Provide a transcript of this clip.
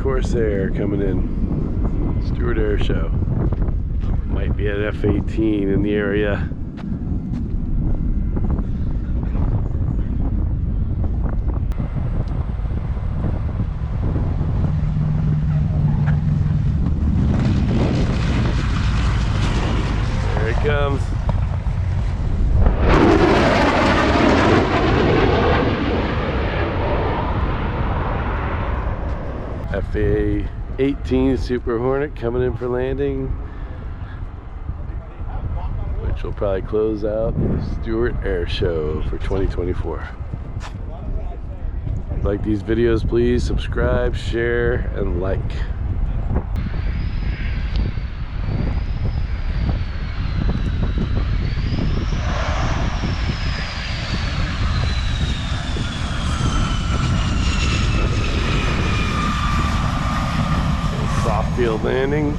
Corsair coming in. Stuart Air Show. Might be an F-18 in the area. There it comes. A-18 Super Hornet coming in for landing, which will probably close out the Stuart Air Show for 2024. Like these videos, please subscribe, share, and like. Soft field landing.